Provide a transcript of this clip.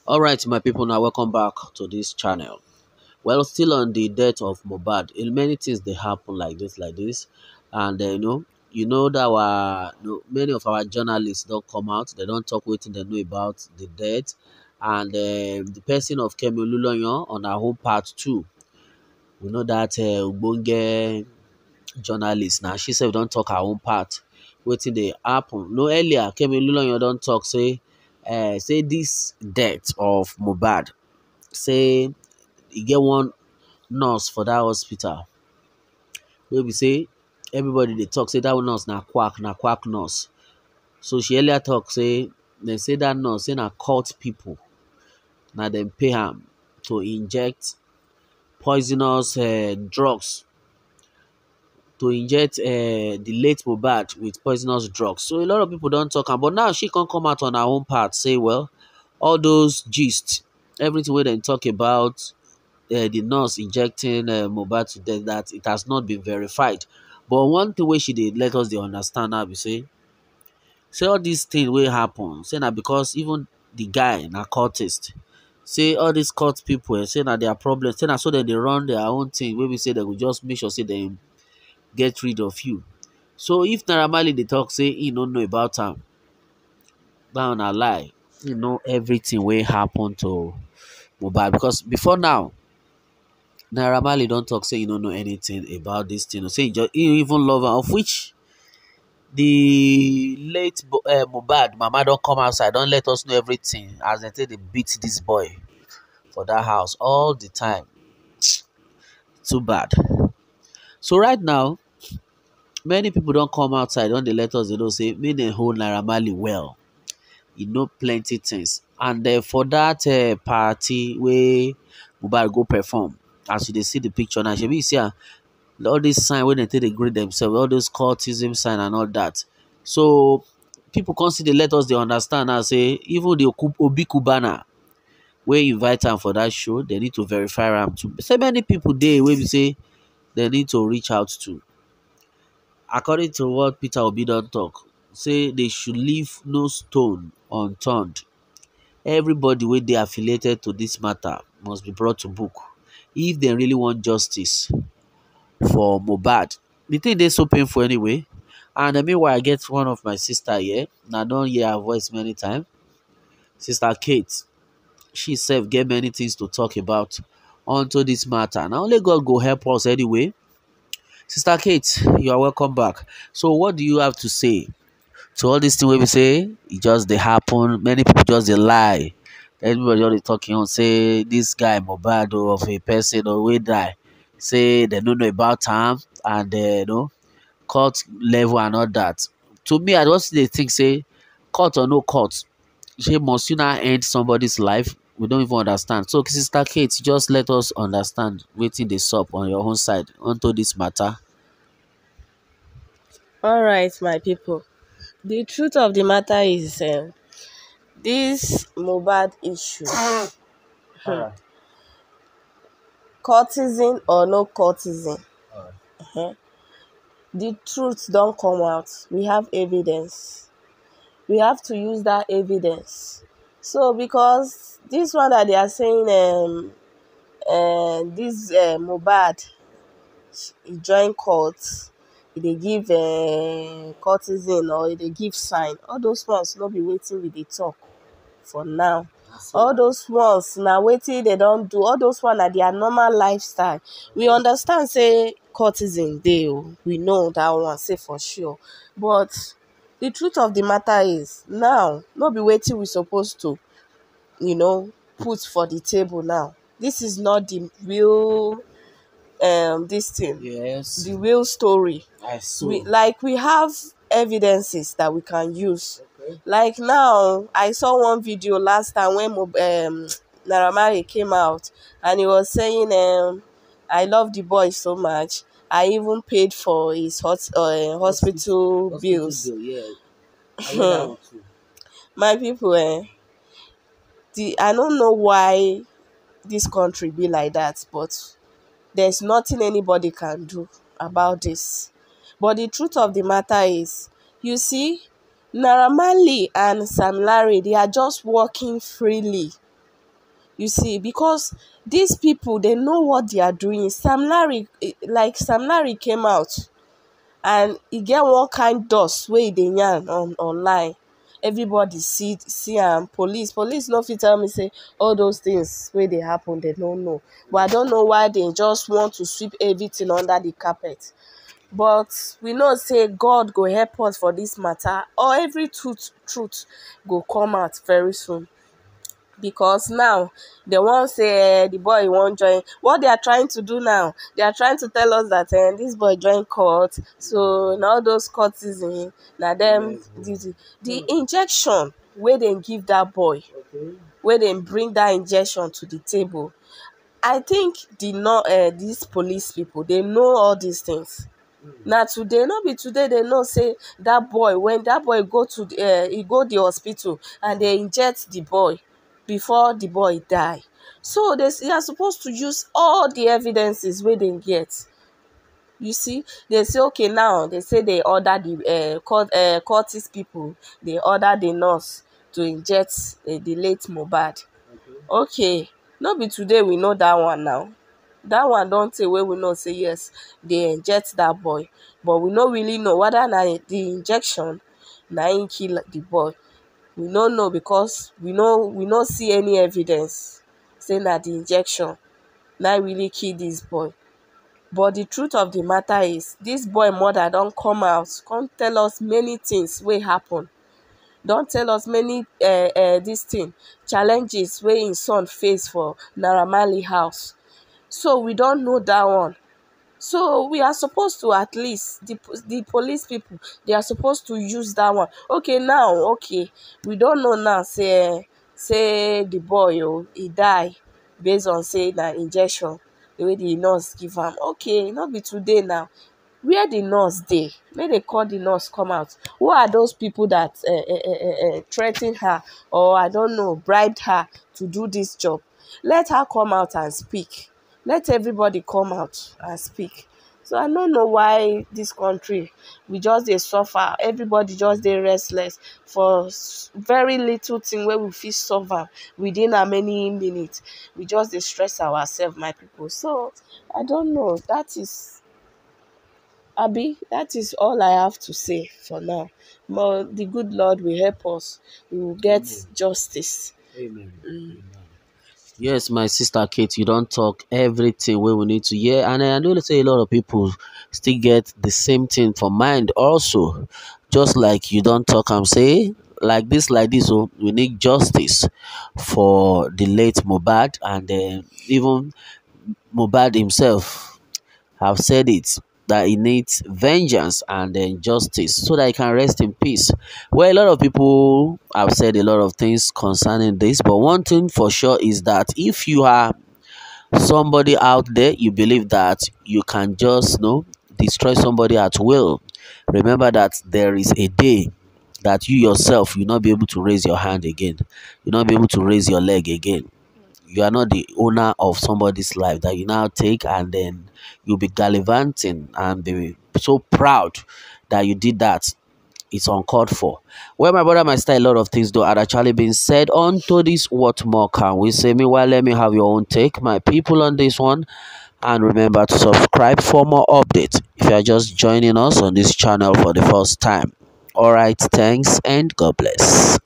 All right, my people, now welcome back to this channel. Well, still on the death of Mohbad, many things they happen like this, and that many of our journalists don't come out. They don't talk what they know about the death, and the person of Kemi Olunloyo on our home part too. We know that Ubonge journalist now she said don't talk her own part. Waiting they happen. No earlier, Kemi Olunloyo don't talk say this death of Mohbad say e get one nurse for that hospital wey be say everybody dey talk say that nurse na quack nurse. So she earlier talk say dem say that nurse say na cult people na dem pay am to inject poisonous drugs to inject the late Mohbad with poisonous drugs. So a lot of people don talk am, but now she come out on her own part say well all those gist everything wey dem talk about the nurse injecting Mohbad to death that it has not been verified. But one thing wey she dey let us dey understand now be say all dis thing wey happen say na because even the guy na cultist. Say all these cult people say na their problem, say na so dem dey run their own thing wey be say dem go just make sure say dem get rid of you. So if Naira Marley dey talk say he no know about am, that one na lie. He know everything wey happen to Mohbad because before now Naira Marley don talk say he no know anything about this thing. Say he even love am, of which the late Mohbad mama don come outside, don let us know everything as dem take dey beat this boy for that house all the time. Too bad. So right now, many people don come outside, don dey let us know say make dem hold Naira Marley well. He know plenty things. And for that party wey Mohbad go perform, as you dey see the picture now, shebi you see am, all these sign wey dem take dey grade themselves, all those cultism sign and all that. So people come still dey let us dey understand now say even the Obi Cubana wey invite am for that show, they need to verify am too. Say many people dey wey be say they need to reach out to. According to what Peter Obi don talk, say they should leave no stone unturned. Everybody wey dey affiliated to this matter must be brought to book if they really want justice for Mohbad. The thing dey so painful anyway. And meanwhile, I get one of my sister here. I don hear her voice many times. Sister Kate. She sef get many things to talk about onto this matter. Now only God go help us anyway. Sister Kate, you are welcome back. So what do you have to say to all this thing wey we say it just dey happen? Many people just dey lie. Everybody just dey talking on say this guy Mohbad of a person or wey die, say they don't know about am and court level and all that. To me, I just dey think say court or no court, shey must you now end somebody's life? We don't even understand. So Sister Kate, just let us understand wetin dey sup on your own side onto this matter. All right, my people. The truth of the matter is this Mohbad issue, courtesan or no courtesan, the truth don't come out. We have evidence. We have to use that evidence. So because this one that they are saying, this Mohbad, he join court, they give courtesan or they give sign. All those ones not be waiting with the talk for now. All those ones now waiting they don't do. All those ones are their normal lifestyle. We understand say courtesan dey, we know that one say for sure. But the truth of the matter is now not be waiting we supposed to put for the table now. This is not the real this thing. Yes. The real story. We have evidences that we can use. Okay. Like now, I saw one video last time when Naira Marley came out and he was saying, I love the boy so much. I even paid for his hospital bills. Bill, yeah. I know that one too. My people, I don't know why this country be like that, but there's nothing anybody can do about this. But the truth of the matter is, you see, Naira Marley and Sam Larry, they are just walking freely. You see, because these people, they know what they are doing. Sam Larry came out and e get one kind dust wey e dey yarn on online. Everybody see am. Police no fit tell me say all those things wey dey happen they no know, but I don't know why they just want to sweep everything under the carpet. But we know say God go help us for this matter, or every truth go come out very soon. Because now they won't say the boy won't join. What they are trying to do now, they are trying to tell us that this boy joined court. So now those courtesans, now them the injection where they give that boy, where they bring that injection to the table. I think these police people, they know all these things. Now today, not be today, they know say that boy, when that boy go to he go the hospital and they inject the boy before the boy die. So they are supposed to use all the evidences where they get. You see, they say okay, now they say they order the Curtis people, they order the nurse to inject the late Mohbad. Okay, no be today we know that one now. That one don't say where we know say yes, they inject that boy. But we no really know whether na the injection na him kill the boy. We no know because we no see any evidence say na the injection na really kill this boy. But the truth of the matter is this boy mother don come out come tell us many things wey happen. Don tell us many this thing challenges wey im son face for Naira Marley house. So we don't know that one. So we are supposed to, at least the police people, they are supposed to use that one. Okay, now okay, we don't know now say the boy he die based on say na injection the way the nurse give am. Okay, not be today now. Where the nurse dey, make they call the nurse come out. Who are those people that threaten her, or I don't know, bribed her to do this job? Let her come out and speak. Let everybody come out and speak. So I don't know why this country we just dey suffer. Everybody just dey restless for very little thing where we fit solve am within how many minutes. We just dey stress ourselves, my people. So I don't know. That is all I have to say for now. But the good Lord will help us. We will get justice. Amen. Amen. Yes, my sister Kate, you don't talk everything where we need to hear, and I know say a lot of people still get the same thing for mind also. Just like you don't talk and say like this, oh, we need justice for the late Mohbad, and then even Mohbad himself have said it that he needs vengeance and then justice so that he can rest in peace. Well, a lot of people have said a lot of things concerning this, but one thing for sure is that if you are somebody out there, you believe that you can just destroy somebody at will. Remember that there is a day that you yourself will not be able to raise your hand again. You'll not be able to raise your leg again. You are not the owner of somebody's life that you now take, and then you'll be gallivanting and be so proud that you did that. It's uncalled for. Well, my brother, my sister, a lot of things though are actually being said onto this. What more can we say? Meanwhile, let me have your own take, my people, on this one. And remember to subscribe for more updates if you are just joining us on this channel for the first time. All right, thanks and God bless.